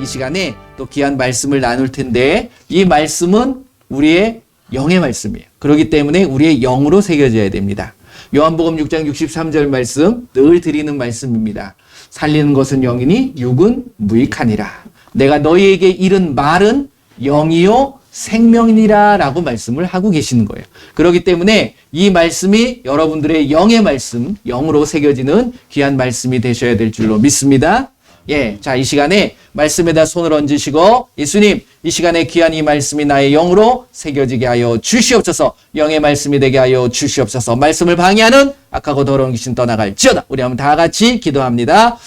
이 시간에 또 귀한 말씀을 나눌 텐데 이 말씀은 우리의 영의 말씀이에요. 그렇기 때문에 우리의 영으로 새겨져야 됩니다. 요한복음 6장 63절 말씀 늘 드리는 말씀입니다. 살리는 것은 영이니 육은 무익하니라. 내가 너희에게 이른 말은 영이요 생명이니라 라고 말씀을 하고 계시는 거예요. 그렇기 때문에 이 말씀이 여러분들의 영의 말씀, 영으로 새겨지는 귀한 말씀이 되셔야 될 줄로 믿습니다. 예, 자, 이 시간에 말씀에다 손을 얹으시고 예수님, 이 시간에 귀한 이 말씀이 나의 영으로 새겨지게 하여 주시옵소서. 영의 말씀이 되게 하여 주시옵소서. 말씀을 방해하는 악하고 더러운 귀신 떠나갈지어다. 우리 한번 다 같이 기도합니다.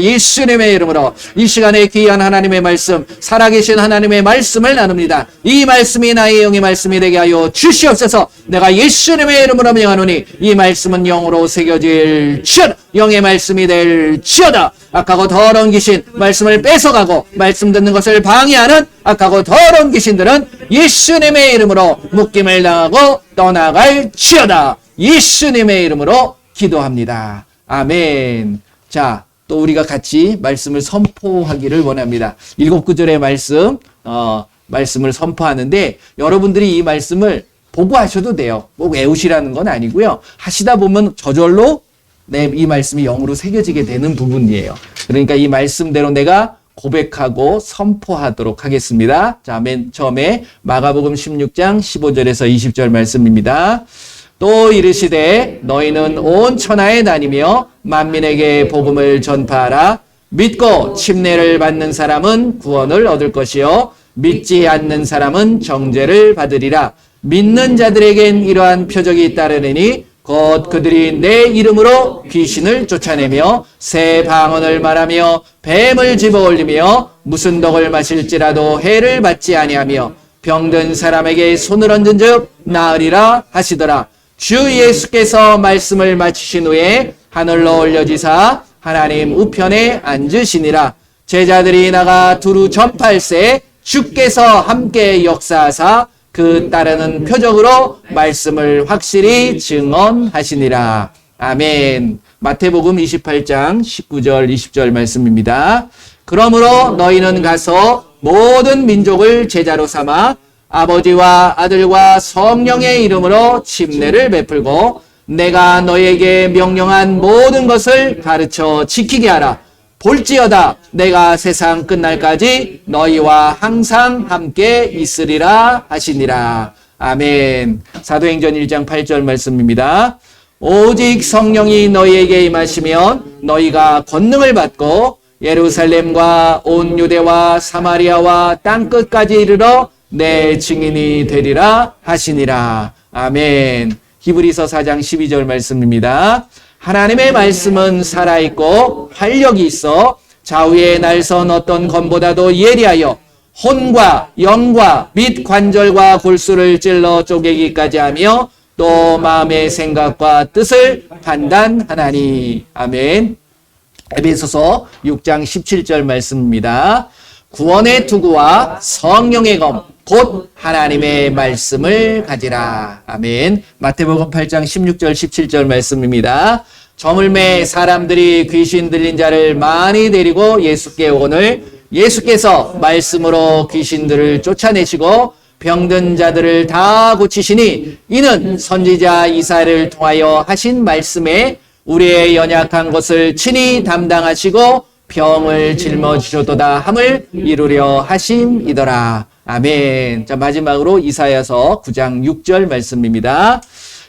예수님의 이름으로 이 시간에 귀한 하나님의 말씀, 살아계신 하나님의 말씀을 나눕니다. 이 말씀이 나의 영의 말씀이 되게 하여 주시옵소서. 내가 예수님의 이름으로 명하노니 이 말씀은 영으로 새겨질지어다. 영의 말씀이 될지어다. 악하고 더러운 귀신, 말씀을 뺏어가고 말씀 듣는 것을 방해하는 악하고 더러운 귀신들은 예수님의 이름으로 묶임을 당하고 떠나갈지어다. 예수님의 이름으로 기도합니다. 아멘. 자, 또 우리가 같이 말씀을 선포하기를 원합니다. 7구절의 말씀을 선포하는데 여러분들이 이 말씀을 보고 하셔도 돼요. 뭐 외우시라는 건 아니고요. 하시다 보면 저절로 이 말씀이 영으로 새겨지게 되는 부분이에요. 그러니까 이 말씀대로 내가 고백하고 선포하도록 하겠습니다. 자, 맨 처음에 마가복음 16장 15절에서 20절 말씀입니다. 또 이르시되 너희는 온 천하에 다니며 만민에게 복음을 전파하라. 믿고 침례를 받는 사람은 구원을 얻을 것이요 믿지 않는 사람은 정죄를 받으리라. 믿는 자들에겐 이러한 표적이 따르느니 곧 그들이 내 이름으로 귀신을 쫓아내며 새 방언을 말하며 뱀을 집어올리며 무슨 독을 마실지라도 해를 받지 아니하며 병든 사람에게 손을 얹은 즉 나으리라 하시더라. 주 예수께서 말씀을 마치신 후에 하늘로 올려지사 하나님 우편에 앉으시니라. 제자들이 나가 두루 전파할세 주께서 함께 역사하사 그 따르는 표적으로 말씀을 확실히 증언하시니라. 아멘. 마태복음 28장 19절 20절 말씀입니다. 그러므로 너희는 가서 모든 민족을 제자로 삼아 아버지와 아들과 성령의 이름으로 침례를 베풀고 내가 너희에게 명령한 모든 것을 가르쳐 지키게 하라. 볼지어다 내가 세상 끝날까지 너희와 항상 함께 있으리라 하시니라. 아멘. 사도행전 1장 8절 말씀입니다. 오직 성령이 너희에게 임하시면 너희가 권능을 받고 예루살렘과 온 유대와 사마리아와 땅끝까지 이르러 내 증인이 되리라 하시니라. 아멘. 히브리서 4장 12절 말씀입니다. 하나님의 말씀은 살아있고 활력이 있어 좌우에 날선 어떤 검보다도 예리하여 혼과 영과 및 관절과 골수를 찔러 쪼개기까지 하며 또 마음의 생각과 뜻을 판단하나니. 아멘. 에베소서 6장 17절 말씀입니다. 구원의 투구와 성령의 검 곧 하나님의 말씀을 가지라. 아멘. 마태복음 8장 16절 17절 말씀입니다. 저물매 사람들이 귀신 들린 자를 많이 데리고 예수께 오거늘 예수께서 말씀으로 귀신들을 쫓아내시고 병든 자들을 다 고치시니 이는 선지자 이사야를 통하여 하신 말씀에 우리의 연약한 것을 친히 담당하시고 병을 짊어지셨도다 함을 이루려 하심이더라. 아멘. 자, 마지막으로 이사야서 9장 6절 말씀입니다.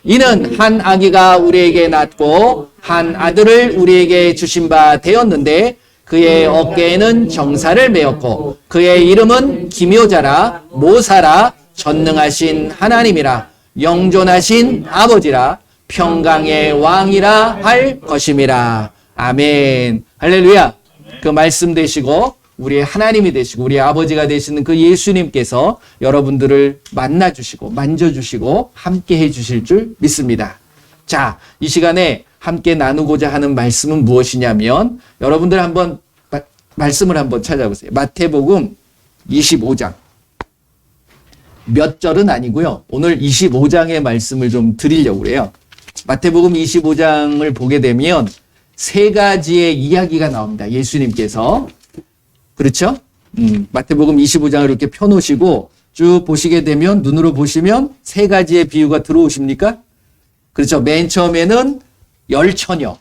이는 한 아기가 우리에게 낳고 한 아들을 우리에게 주신 바 되었는데 그의 어깨에는 정사를 메었고 그의 이름은 기묘자라 모사라 전능하신 하나님이라 영존하신 아버지라 평강의 왕이라 할 것임이라. 아멘. 할렐루야. 그 말씀 되시고 우리의 하나님이 되시고 우리의 아버지가 되시는 그 예수님께서 여러분들을 만나주시고 만져주시고 함께 해주실 줄 믿습니다. 자, 이 시간에 함께 나누고자 하는 말씀은 무엇이냐면 여러분들 한번 말씀을 한번 찾아보세요. 마태복음 25장. 몇 절은 아니고요. 오늘 25장의 말씀을 좀 드리려고 그래요. 마태복음 25장을 보게 되면 세 가지의 이야기가 나옵니다. 예수님께서. 그렇죠? 마태복음 25장을 이렇게 펴놓으시고 쭉 보시게 되면 눈으로 보시면 세 가지의 비유가 들어오십니까? 그렇죠. 맨 처음에는 열처녀.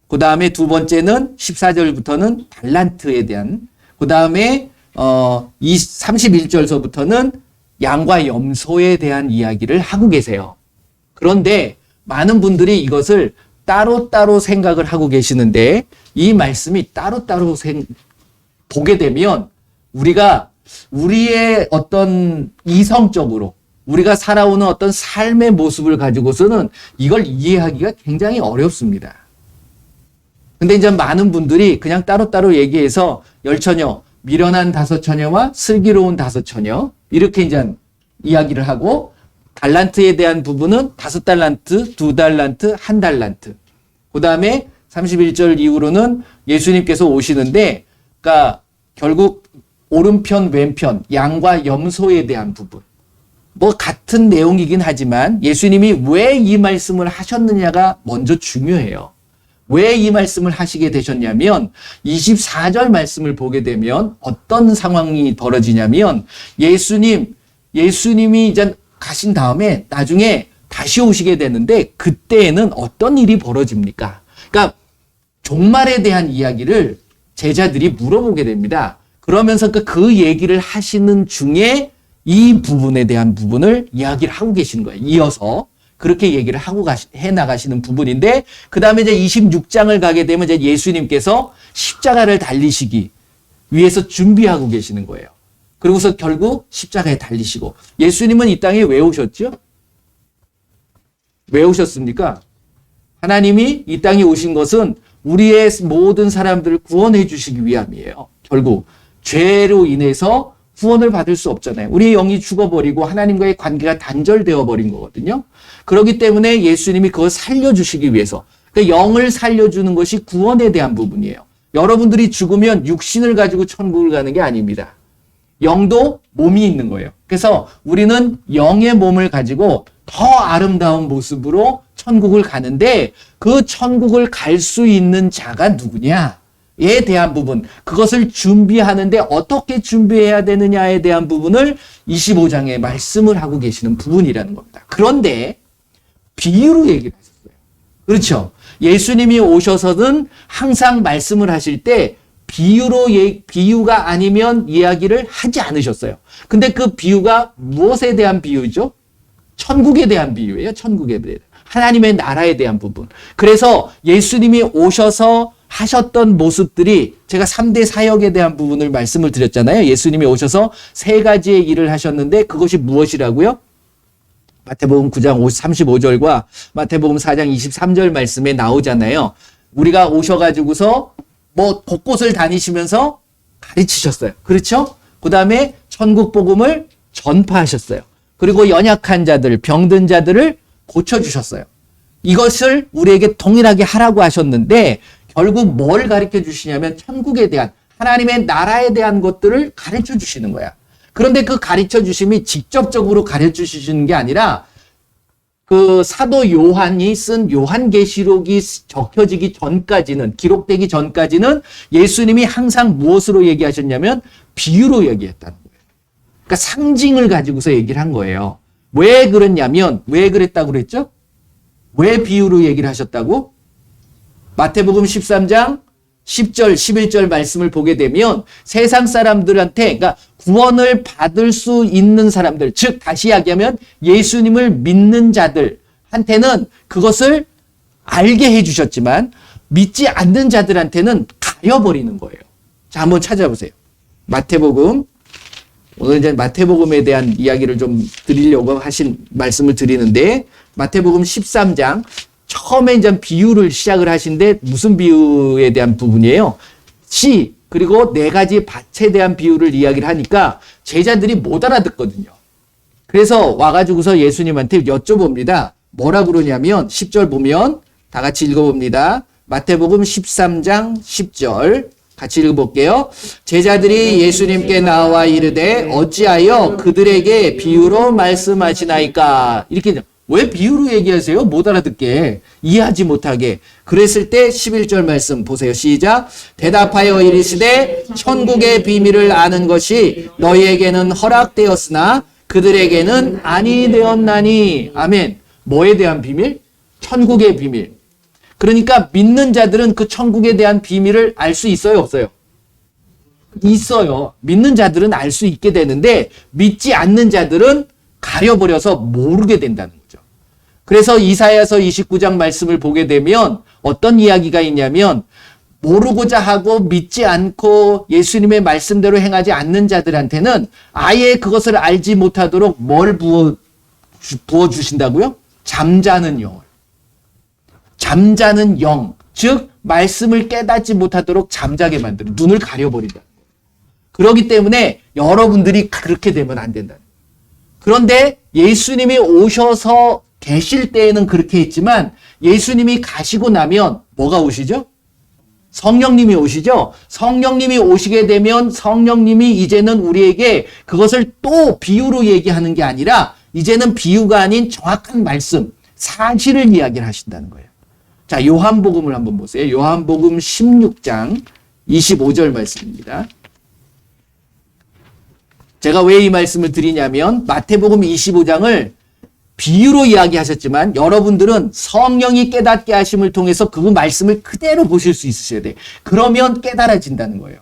그 다음에 두 번째는 14절부터는 달란트에 대한, 그 다음에 31절서부터는 양과 염소에 대한 이야기를 하고 계세요. 그런데 많은 분들이 이것을 따로따로 생각을 하고 계시는데 이 말씀이 따로따로 보게 되면 우리가 우리의 어떤 이성적으로 우리가 살아오는 어떤 삶의 모습을 가지고서는 이걸 이해하기가 굉장히 어렵습니다. 근데 이제 많은 분들이 그냥 따로따로 얘기해서 열처녀, 미련한 다섯 처녀와 슬기로운 다섯 처녀 이렇게 이제 이야기를 하고 달란트에 대한 부분은 5달란트, 2달란트, 1달란트. 그 다음에 31절 이후로는 예수님께서 오시는데 그러니까 결국 오른편, 왼편, 양과 염소에 대한 부분. 뭐 같은 내용이긴 하지만 예수님이 왜 이 말씀을 하셨느냐가 먼저 중요해요. 왜 이 말씀을 하시게 되셨냐면 24절 말씀을 보게 되면 어떤 상황이 벌어지냐면 예수님이 이제 가신 다음에 나중에 다시 오시게 되는데 그때에는 어떤 일이 벌어집니까? 그러니까 종말에 대한 이야기를 제자들이 물어보게 됩니다. 그러면서 그 얘기를 하시는 중에 이 부분에 대한 부분을 이야기를 하고 계시는 거예요. 이어서 그렇게 얘기를 하고 해 나가시는 부분인데 그 다음에 이제 26장을 가게 되면 이제 예수님께서 십자가를 달리시기 위해서 준비하고 계시는 거예요. 그리고서 결국 십자가에 달리시고 예수님은 이 땅에 왜 오셨죠? 왜 오셨습니까? 하나님이 이 땅에 오신 것은 우리의 모든 사람들을 구원해 주시기 위함이에요. 결국 죄로 인해서 구원을 받을 수 없잖아요. 우리의 영이 죽어버리고 하나님과의 관계가 단절되어 버린 거거든요. 그렇기 때문에 예수님이 그걸 살려주시기 위해서 그러니까 영을 살려주는 것이 구원에 대한 부분이에요. 여러분들이 죽으면 육신을 가지고 천국을 가는 게 아닙니다. 영도 몸이 있는 거예요. 그래서 우리는 영의 몸을 가지고 더 아름다운 모습으로 천국을 가는데 그 천국을 갈 수 있는 자가 누구냐에 대한 부분, 그것을 준비하는데 어떻게 준비해야 되느냐에 대한 부분을 25장에 말씀을 하고 계시는 부분이라는 겁니다. 그런데 비유로 얘기를 하셨어요. 그렇죠? 예수님이 오셔서는 항상 말씀을 하실 때 비유가 아니면 이야기를 하지 않으셨어요. 근데 그 비유가 무엇에 대한 비유죠? 천국에 대한 비유예요. 천국에 대한. 하나님의 나라에 대한 부분. 그래서 예수님이 오셔서 하셨던 모습들이 제가 3대 사역에 대한 부분을 말씀을 드렸잖아요. 예수님이 오셔서 세 가지의 일을 하셨는데 그것이 무엇이라고요? 마태복음 9장 35절과 마태복음 4장 23절 말씀에 나오잖아요. 우리가 오셔가지고서 뭐 곳곳을 다니시면서 가르치셨어요. 그렇죠? 그 다음에 천국 복음을 전파하셨어요. 그리고 연약한 자들, 병든 자들을 고쳐주셨어요. 이것을 우리에게 동일하게 하라고 하셨는데 결국 뭘 가르쳐 주시냐면 천국에 대한 하나님의 나라에 대한 것들을 가르쳐 주시는 거야. 그런데 그 가르쳐 주심이 직접적으로 가르쳐 주시는 게 아니라 그 사도 요한이 쓴 요한계시록이 적혀지기 전까지는, 기록되기 전까지는 예수님이 항상 무엇으로 얘기하셨냐면 비유로 얘기했다는 거예요. 그러니까 상징을 가지고서 얘기를 한 거예요. 왜 그랬냐면, 왜 그랬다고 그랬죠? 왜 비유로 얘기를 하셨다고? 마태복음 13장 10절, 11절 말씀을 보게 되면 세상 사람들한테, 그러니까 구원을 받을 수 있는 사람들, 즉 다시 이야기하면 예수님을 믿는 자들한테는 그것을 알게 해주셨지만 믿지 않는 자들한테는 가려버리는 거예요. 자, 한번 찾아보세요. 마태복음, 오늘 이제 마태복음에 대한 이야기를 좀 드리려고 하신 말씀을 드리는데 마태복음 13장 처음에 이제 비유를 시작을 하신데 무슨 비유에 대한 부분이에요? 시 그리고 네 가지 밭에 대한 비유를 이야기를 하니까 제자들이 못 알아듣거든요. 그래서 와가지고서 예수님한테 여쭤봅니다. 뭐라 그러냐면 10절 보면 다 같이 읽어봅니다. 마태복음 13장 10절 같이 읽어볼게요. 제자들이 예수님께 나와 이르되 어찌하여 그들에게 비유로 말씀하시나이까? 이렇게 왜 비유로 얘기하세요? 못 알아듣게, 이해하지 못하게. 그랬을 때 11절 말씀 보세요. 시작. 대답하여 이르시되 천국의 비밀을 아는 것이 너희에게는 허락되었으나 그들에게는 아니 되었나니. 아멘. 뭐에 대한 비밀? 천국의 비밀. 그러니까 믿는 자들은 그 천국에 대한 비밀을 알 수 있어요, 없어요? 있어요. 믿는 자들은 알 수 있게 되는데 믿지 않는 자들은 가려버려서 모르게 된다는 거죠. 그래서 이사야서 29장 말씀을 보게 되면 어떤 이야기가 있냐면 모르고자 하고 믿지 않고 예수님의 말씀대로 행하지 않는 자들한테는 아예 그것을 알지 못하도록 뭘 부어주신다고요? 잠자는 영을. 잠자는 영, 즉 말씀을 깨닫지 못하도록 잠자게 만드는, 눈을 가려버린다. 그렇기 때문에 여러분들이 그렇게 되면 안 된다. 그런데 예수님이 오셔서 계실 때에는 그렇게 했지만 예수님이 가시고 나면 뭐가 오시죠? 성령님이 오시죠? 성령님이 오시게 되면 성령님이 이제는 우리에게 그것을 또 비유로 얘기하는 게 아니라 이제는 비유가 아닌 정확한 말씀, 사실을 이야기를 하신다는 거예요. 자, 요한복음을 한번 보세요. 요한복음 16장 25절 말씀입니다. 제가 왜 이 말씀을 드리냐면 마태복음 25장을 비유로 이야기하셨지만 여러분들은 성령이 깨닫게 하심을 통해서 그 말씀을 그대로 보실 수 있으셔야 돼요. 그러면 깨달아진다는 거예요.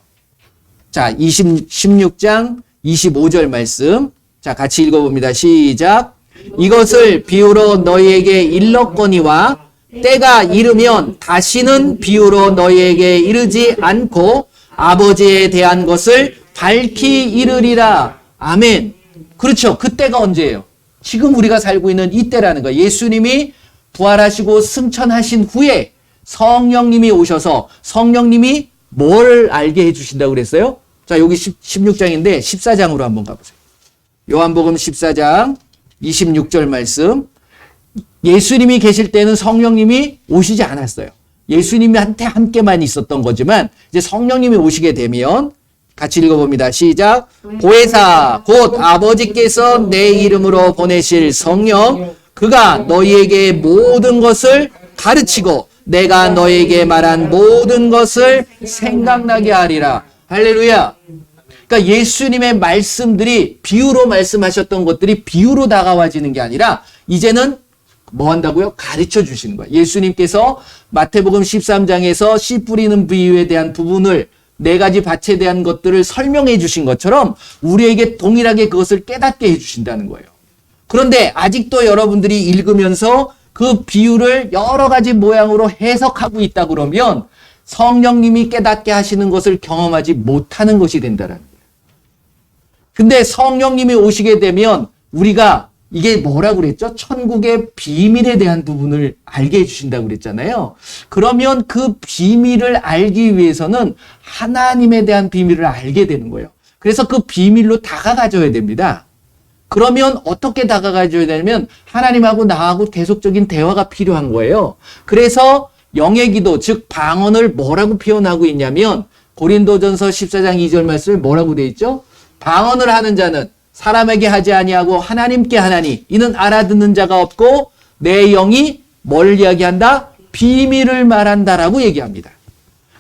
자, 16장 25절 말씀. 자, 같이 읽어봅니다. 시작. 이것을 비유로 너희에게 일렀거니와 때가 이르면 다시는 비유로 너희에게 이르지 않고 아버지에 대한 것을 밝히 이르리라. 아멘. 그렇죠. 그때가 언제예요? 지금 우리가 살고 있는 이때라는 거예요. 예수님이 부활하시고 승천하신 후에 성령님이 오셔서 성령님이 뭘 알게 해주신다고 그랬어요? 자, 여기 16장인데 14장으로 한번 가보세요. 요한복음 14장 26절 말씀. 예수님이 계실 때는 성령님이 오시지 않았어요. 예수님한테 함께만 있었던 거지만 이제 성령님이 오시게 되면 같이 읽어봅니다. 시작. 보혜사 곧 아버지께서 내 이름으로 보내실 성령 그가 너희에게 모든 것을 가르치고 내가 너희에게 말한 모든 것을 생각나게 하리라. 할렐루야. 그러니까 예수님의 말씀들이 비유로 말씀하셨던 것들이 비유로 다가와지는 게 아니라 이제는 뭐 한다고요? 가르쳐 주시는 거예요. 예수님께서 마태복음 13장에서 씨 뿌리는 비유에 대한 부분을 네 가지 밭에 대한 것들을 설명해 주신 것처럼 우리에게 동일하게 그것을 깨닫게 해 주신다는 거예요. 그런데 아직도 여러분들이 읽으면서 그 비유를 여러 가지 모양으로 해석하고 있다 그러면 성령님이 깨닫게 하시는 것을 경험하지 못하는 것이 된다는 거예요. 근데 성령님이 오시게 되면 우리가 이게 뭐라고 그랬죠? 천국의 비밀에 대한 부분을 알게 해주신다고 그랬잖아요. 그러면 그 비밀을 알기 위해서는 하나님에 대한 비밀을 알게 되는 거예요. 그래서 그 비밀로 다가가줘야 됩니다. 그러면 어떻게 다가가줘야 되냐면 하나님하고 나하고 계속적인 대화가 필요한 거예요. 그래서 영의 기도, 즉 방언을 뭐라고 표현하고 있냐면 고린도전서 14장 2절 말씀에 뭐라고 돼 있죠? 방언을 하는 자는 사람에게 하지 아니하고 하나님께 하나니 이는 알아듣는 자가 없고 내 영이 뭘 이야기한다? 비밀을 말한다라고 얘기합니다.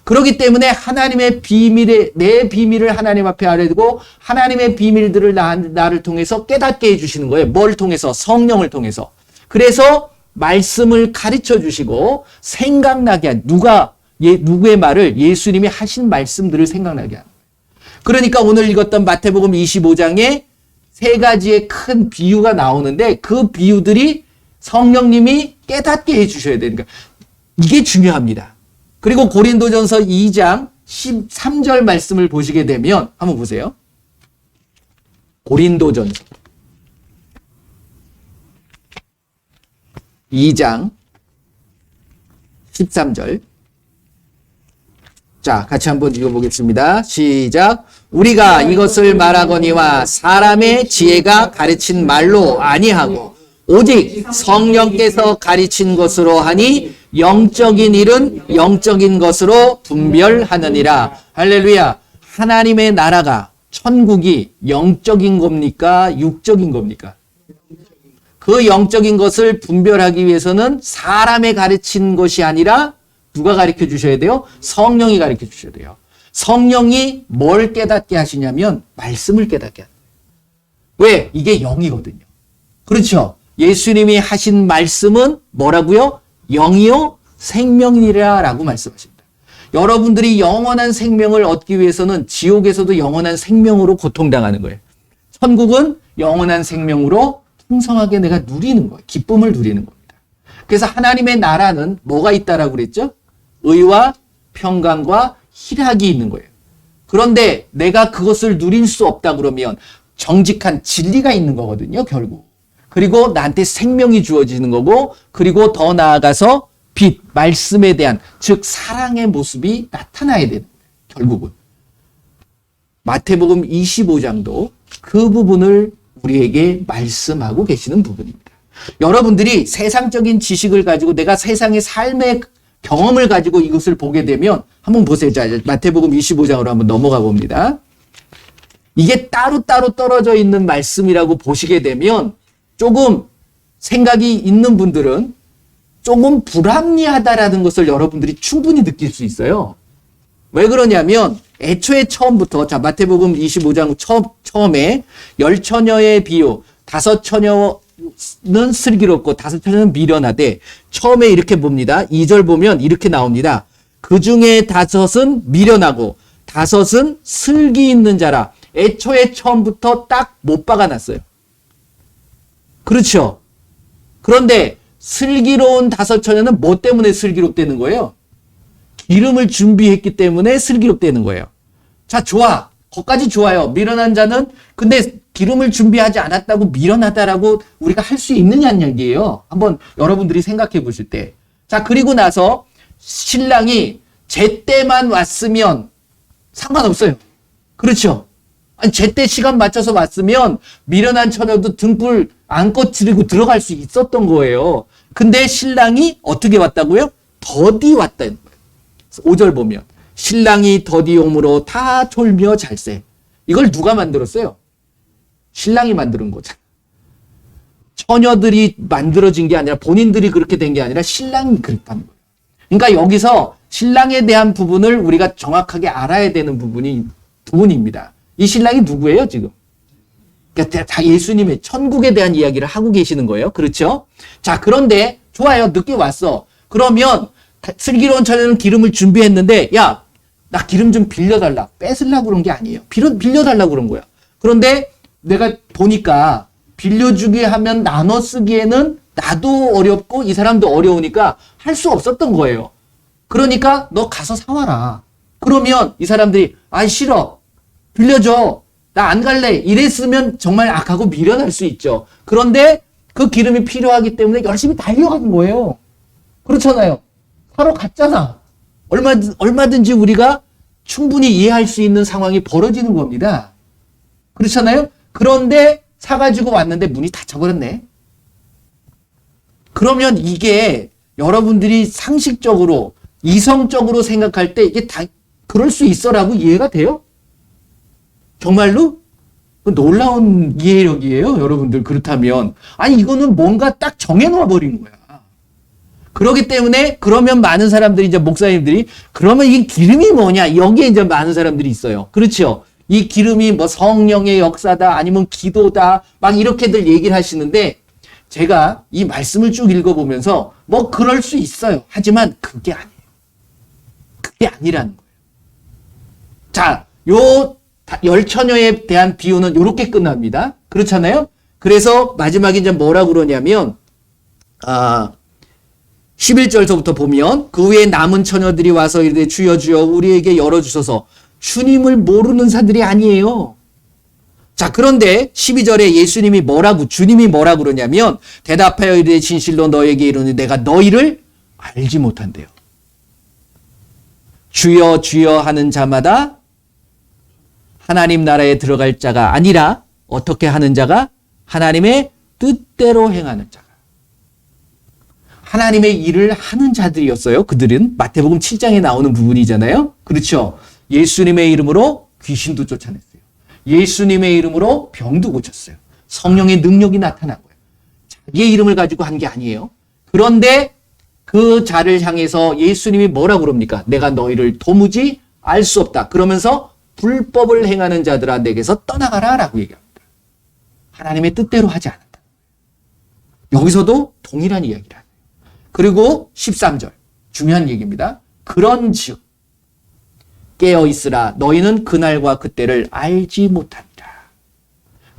그렇기 때문에 하나님의 비밀에 내 비밀을 하나님 앞에 알아두고 하나님의 비밀들을 나를 통해서 깨닫게 해주시는 거예요. 뭘 통해서? 성령을 통해서. 그래서 말씀을 가르쳐 주시고 생각나게 한 누구의 말을 예수님이 하신 말씀들을 생각나게 하는 거예요. 그러니까 오늘 읽었던 마태복음 25장에 세 가지의 큰 비유가 나오는데 그 비유들이 성령님이 깨닫게 해주셔야 되니까 이게 중요합니다. 그리고 고린도전서 2장 13절 말씀을 보시게 되면 한번 보세요. 고린도전서 2장 13절. 자, 같이 한번 읽어보겠습니다. 시작. 우리가 이것을 말하거니와 사람의 지혜가 가르친 말로 아니하고 오직 성령께서 가르친 것으로 하니 영적인 일은 영적인 것으로 분별하느니라. 할렐루야. 하나님의 나라가 천국이 영적인 겁니까? 육적인 겁니까? 그 영적인 것을 분별하기 위해서는 사람의 가르친 것이 아니라 누가 가르쳐 주셔야 돼요? 성령이 가르쳐 주셔야 돼요. 성령이 뭘 깨닫게 하시냐면 말씀을 깨닫게 합니다. 왜? 이게 영이거든요. 그렇죠? 예수님이 하신 말씀은 뭐라고요? 영이요 생명이라 라고 말씀하십니다. 여러분들이 영원한 생명을 얻기 위해서는 지옥에서도 영원한 생명으로 고통당하는 거예요. 천국은 영원한 생명으로 풍성하게 내가 누리는 거예요. 기쁨을 누리는 겁니다. 그래서 하나님의 나라는 뭐가 있다라고 그랬죠? 의와 평강과 희락이 있는 거예요. 그런데 내가 그것을 누릴 수 없다 그러면 정직한 진리가 있는 거거든요, 결국. 그리고 나한테 생명이 주어지는 거고, 그리고 더 나아가서 빛, 말씀에 대한, 즉 사랑의 모습이 나타나야 되는 거예요, 결국은. 마태복음 25장도 그 부분을 우리에게 말씀하고 계시는 부분입니다. 여러분들이 세상적인 지식을 가지고 내가 세상의 삶의 경험을 가지고 이것을 보게 되면 한번 보세요. 자, 마태복음 25장으로 한번 넘어가 봅니다. 이게 따로따로 떨어져 있는 말씀이라고 보시게 되면 조금 생각이 있는 분들은 조금 불합리하다라는 것을 여러분들이 충분히 느낄 수 있어요. 왜 그러냐면 애초에 처음부터 자 마태복음 25장 처음에 10처녀의 비유 5처녀는 슬기롭고 5처녀는 미련하되 처음에 이렇게 봅니다. 2절 보면 이렇게 나옵니다. 그 중에 5은 미련하고 5은 슬기 있는 자라. 애초에 처음부터 딱 못 박아놨어요. 그렇죠? 그런데 슬기로운 5처녀는 뭐 때문에 슬기롭다는 거예요? 기름을 준비했기 때문에 슬기롭다는 거예요. 자, 좋아. 거기까지 좋아요. 미련한 자는 근데 기름을 준비하지 않았다고 미련하다라고 우리가 할 수 있느냐는 얘기예요. 한번 여러분들이 생각해 보실 때. 자, 그리고 나서 신랑이 제때만 왔으면 상관없어요. 그렇죠? 아니, 제때 시간 맞춰서 왔으면 미련한 처녀도 등불 안 꺼뜨리고 들어갈 수 있었던 거예요. 근데 신랑이 어떻게 왔다고요? 더디 왔다는 거예요. 5절 보면 신랑이 더디 오므로 다 졸며 잘세. 이걸 누가 만들었어요? 신랑이 만드는 거잖아. 처녀들이 만들어진 게 아니라 본인들이 그렇게 된 게 아니라 신랑이 그랬다는 거예요. 그러니까 여기서 신랑에 대한 부분을 우리가 정확하게 알아야 되는 부분입니다. 이 신랑이 누구예요, 지금? 그러니까 다 예수님의 천국에 대한 이야기를 하고 계시는 거예요. 그렇죠? 자, 그런데 좋아요. 늦게 왔어. 그러면 슬기로운 처녀는 기름을 준비했는데 야, 나 기름 좀 빌려달라. 뺏으려고 그런 게 아니에요. 빌려달라고 그런 거야. 그런데 내가 보니까 빌려주게 하면 나눠 쓰기에는 나도 어렵고 이 사람도 어려우니까 할 수 없었던 거예요. 그러니까 너 가서 사와라. 그러면 이 사람들이 싫어. 빌려줘. 나 안 갈래. 이랬으면 정말 악하고 미련할 수 있죠. 그런데 그 기름이 필요하기 때문에 열심히 달려간 거예요. 그렇잖아요. 사러 갔잖아. 얼마든지 우리가 충분히 이해할 수 있는 상황이 벌어지는 겁니다. 그렇잖아요? 그런데 사가지고 왔는데 문이 닫혀버렸네. 그러면 이게 여러분들이 상식적으로, 이성적으로 생각할 때 이게 다 그럴 수 있어라고 이해가 돼요? 정말로? 놀라운 이해력이에요, 여러분들. 그렇다면. 이거는 뭔가 딱 정해놓아 버린 거야. 그렇기 때문에, 그러면 많은 사람들이, 이제 목사님들이, 그러면 이 기름이 뭐냐? 여기에 이제 많은 사람들이 있어요. 그렇죠? 이 기름이 뭐 성령의 역사다, 아니면 기도다, 막 이렇게들 얘기를 하시는데, 제가 이 말씀을 쭉 읽어보면서, 뭐 그럴 수 있어요. 하지만 그게 아니에요. 그게 아니라는 거예요. 자, 요 10처녀에 대한 비유는 요렇게 끝납니다. 그렇잖아요? 그래서 마지막에 이제 뭐라고 그러냐면, 11절서부터 보면, 그 후에 남은 처녀들이 와서 이르되 주여 주여 우리에게 열어주소서. 주님을 모르는 사람들이 아니에요. 자, 그런데 12절에 주님이 뭐라고 그러냐면, 대답하여 이르되 진실로 너에게 이르노니 내가 너희를 알지 못한대요. 주여 주여 하는 자마다 하나님 나라에 들어갈 자가 아니라 어떻게 하는 자가? 하나님의 뜻대로 행하는 자가. 하나님의 일을 하는 자들이었어요. 그들은 마태복음 7장에 나오는 부분이잖아요. 그렇죠? 예수님의 이름으로 귀신도 쫓아냈어요. 예수님의 이름으로 병도 고쳤어요. 성령의 능력이 나타난 거예요. 자기의 이름을 가지고 한 게 아니에요. 그런데 그 자를 향해서 예수님이 뭐라고 그럽니까? 내가 너희를 도무지 알 수 없다. 그러면서 불법을 행하는 자들아 내게서 떠나가라 라고 얘기합니다. 하나님의 뜻대로 하지 않았다. 여기서도 동일한 이야기를 하네요. 그리고 13절 중요한 얘기입니다. 그런즉 깨어있으라 너희는 그날과 그때를 알지 못하니라.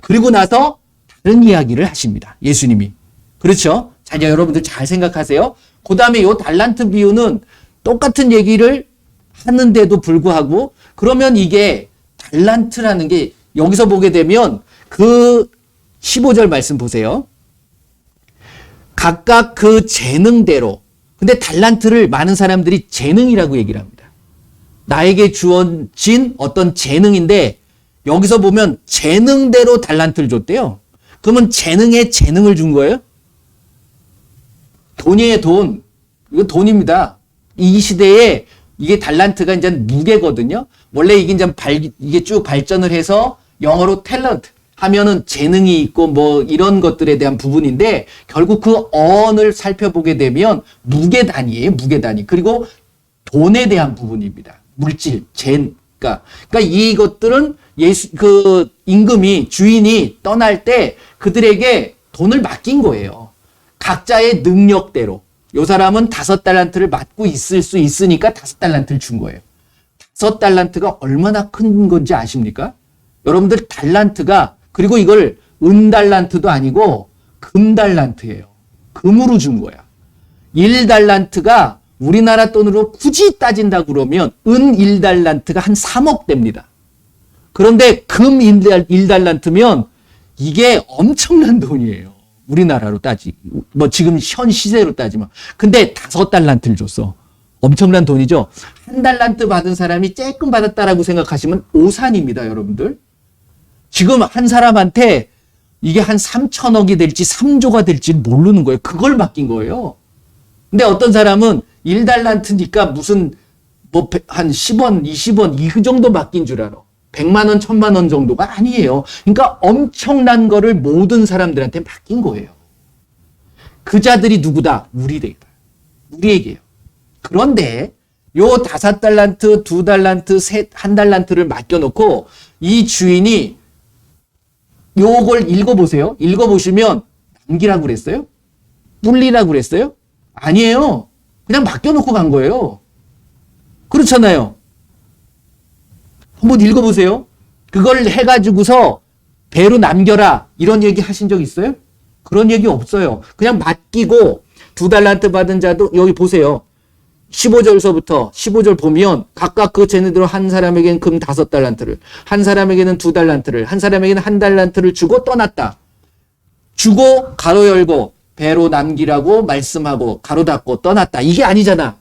그리고 나서 다른 이야기를 하십니다. 예수님이. 그렇죠? 자, 이제 여러분들 잘 생각하세요. 그 다음에 이 달란트 비유는 똑같은 얘기를 하는데도 불구하고 그러면 이게 달란트라는 게 여기서 보게 되면 그 15절 말씀 보세요. 각각 그 재능대로. 근데 달란트를 많은 사람들이 재능이라고 얘기를 합니다. 나에게 주어진 어떤 재능인데 여기서 보면 재능대로 달란트를 줬대요. 그러면 재능에 재능을 준 거예요? 돈이에요, 돈. 이거 돈입니다. 이 시대에 이게 달란트가 이제 무게거든요. 원래 이게 이게 쭉 발전을 해서 영어로 탤런트 하면은 재능이 있고 뭐 이런 것들에 대한 부분인데 결국 그 어원을 살펴보게 되면 무게 단위예요, 무게 단위. 그리고 돈에 대한 부분입니다. 물질, 그러니까 이것들은 그 임금이 주인이 떠날 때 그들에게 돈을 맡긴 거예요. 각자의 능력대로. 요 사람은 5달란트를 맡고 있을 수 있으니까 5달란트를 준 거예요. 5달란트가 얼마나 큰 건지 아십니까? 여러분들 달란트가 그리고 이걸 은달란트도 아니고 금달란트예요. 금으로 준 거야. 1달란트가 우리나라 돈으로 굳이 따진다 그러면 은 1달란트가 한 3억 됩니다. 그런데 금 1달란트면 이게 엄청난 돈이에요. 우리나라로 따지고 뭐 지금 현 시세로 따지면. 근데 5달란트를 줬어. 엄청난 돈이죠. 1달란트 받은 사람이 쬐끔 받았다라고 생각하시면 오산입니다, 여러분들. 지금 한 사람한테 이게 한 3천억이 될지 3조가 될지 모르는 거예요. 그걸 맡긴 거예요. 근데 어떤 사람은 1달란트니까 무슨 뭐 한 10원, 20원 이 정도 맡긴 줄 알아. 100만 원, 1000만 원 정도가 아니에요. 그러니까 엄청난 거를 모든 사람들한테 맡긴 거예요. 그 자들이 누구다? 우리에게다. 우리에게요. 그런데 요 5달란트, 2달란트, 1달란트를 맡겨놓고 이 주인이 요걸 읽어보세요. 읽어보시면 남기라고 그랬어요? 불리라고 그랬어요? 아니에요. 그냥 맡겨놓고 간 거예요. 그렇잖아요. 한번 읽어보세요. 그걸 해가지고서 배로 남겨라 이런 얘기 하신 적 있어요? 그런 얘기 없어요. 그냥 맡기고 2달란트 받은 자도 여기 보세요. 15절서부터 15절 보면 각각 그 재능대로 한 사람에게는 금 5달란트를, 한 사람에게는 2달란트를, 한 사람에게는 1달란트를 주고 떠났다. 주고 가로 열고 배로 남기라고 말씀하고 가로 닫고 떠났다. 이게 아니잖아.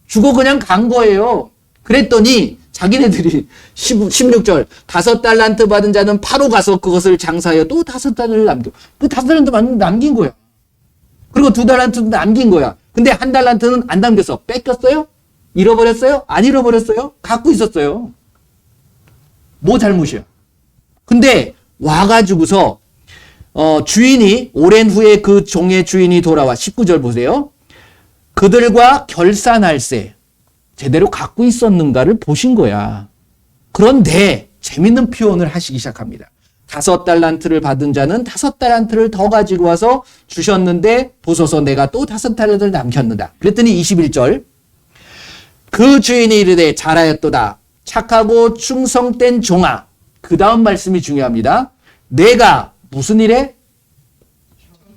주고 그냥 간 거예요. 그랬더니 자기네들이 16절 5달란트 받은 자는 바로 가서 그것을 장사하여 또 5달란트를 남겨. 그 5달란트 남긴 거야. 그리고 2달란트도 남긴 거야. 근데 1달란트는 안 남겼어. 뺏겼어요? 잃어버렸어요? 안 잃어버렸어요? 갖고 있었어요. 뭐 잘못이야? 근데 와가지고서 주인이 오랜 후에 그 종의 주인이 돌아와 19절 보세요. 그들과 결산할세 제대로 갖고 있었는가를 보신 거야. 그런데 재밌는 표현을 하시기 시작합니다. 5달란트를 받은 자는 5달란트를 더 가지고 와서 주셨는데 보소서 내가 또 5달란트를 남겼는다. 그랬더니 21절 그 주인이 이르되 잘하였도다. 착하고 충성된 종아. 그 다음 말씀이 중요합니다. 내가 무슨 일에?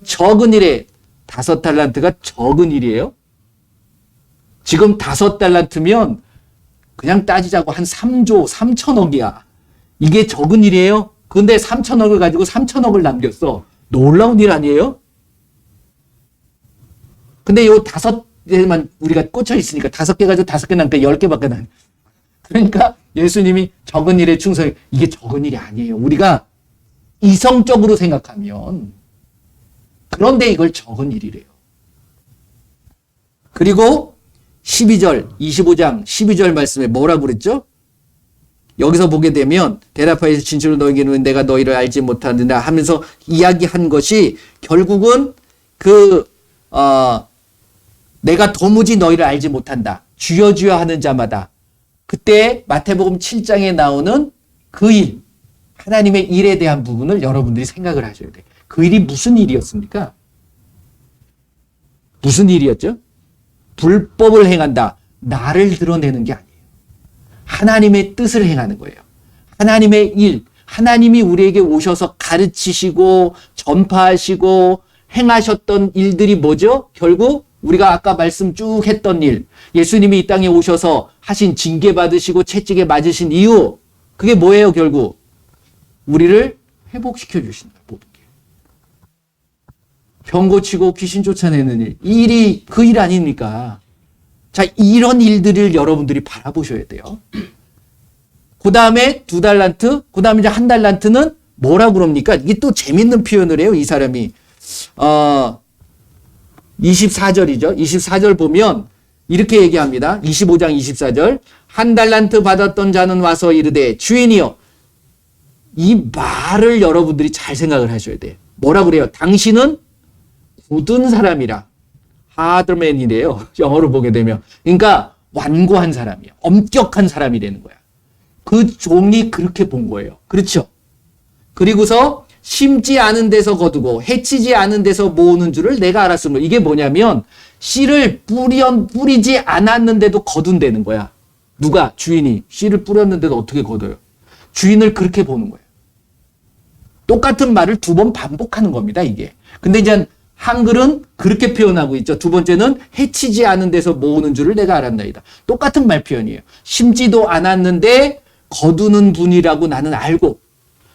적은 일에. 5달란트가 적은 일이에요? 지금 5달란트면 그냥 따지자고 한 3조 3천억이야. 이게 적은 일이에요? 근데 3천억을 가지고 3천억을 남겼어. 놀라운 일 아니에요? 근데 요 5개만 우리가 꽂혀 있으니까 5개 가지고 5개 남게 10개밖에 안 돼. 그러니까 예수님이 적은 일에 충성해. 이게 적은 일이 아니에요. 우리가 이성적으로 생각하면. 그런데 이걸 적은 일이래요. 그리고 12절, 25장 12절 말씀에 뭐라고 그랬죠? 여기서 보게 되면 대답하여서 진실로 너희에게는 내가 너희를 알지 못하느냐 하면서 이야기한 것이 결국은 그 내가 도무지 너희를 알지 못한다. 주여 주여 하는 자마다. 그때 마태복음 7장에 나오는 그 일, 하나님의 일에 대한 부분을 여러분들이 생각을 하셔야 돼요. 그 일이 무슨 일이었습니까? 무슨 일이었죠? 불법을 행한다. 나를 드러내는 게 아니에요. 하나님의 뜻을 행하는 거예요. 하나님의 일, 하나님이 우리에게 오셔서 가르치시고 전파하시고 행하셨던 일들이 뭐죠? 결국 우리가 아까 말씀 쭉 했던 일, 예수님이 이 땅에 오셔서 하신 징계받으시고 채찍에 맞으신 이유, 그게 뭐예요? 결국 우리를 회복시켜 주신다. 모든 게. 병 고치고 귀신 쫓아내는 일, 이 일이 그 일 아닙니까? 자, 이런 일들을 여러분들이 바라보셔야 돼요. 그 다음에 2달란트, 그 다음에 이제 1달란트는 뭐라 그럽니까? 이게 또 재밌는 표현을 해요, 이 사람이. 24절이죠. 24절 보면 이렇게 얘기합니다. 25장 24절. 1달란트 받았던 자는 와서 이르되 주인이여. 이 말을 여러분들이 잘 생각을 하셔야 돼요. 뭐라 그래요? 당신은 굳은 사람이라. 하드맨이래요. 영어로 보게 되면. 그러니까 완고한 사람이에요. 엄격한 사람이라는 거야. 그 종이 그렇게 본 거예요. 그렇죠? 그리고서 심지 않은 데서 거두고 해치지 않은 데서 모으는 줄을 내가 알았으므로. 이게 뭐냐면 씨를 뿌리지 않았는데도 거둔다는 거야. 누가? 주인이. 씨를 뿌렸는데도 어떻게 거둬요? 주인을 그렇게 보는 거예요. 똑같은 말을 2번 반복하는 겁니다, 이게. 근데 이제 한글은 그렇게 표현하고 있죠. 두 번째는 해치지 않은 데서 모으는 줄을 내가 알았나이다. 똑같은 말 표현이에요. 심지도 않았는데 거두는 분이라고 나는 알고,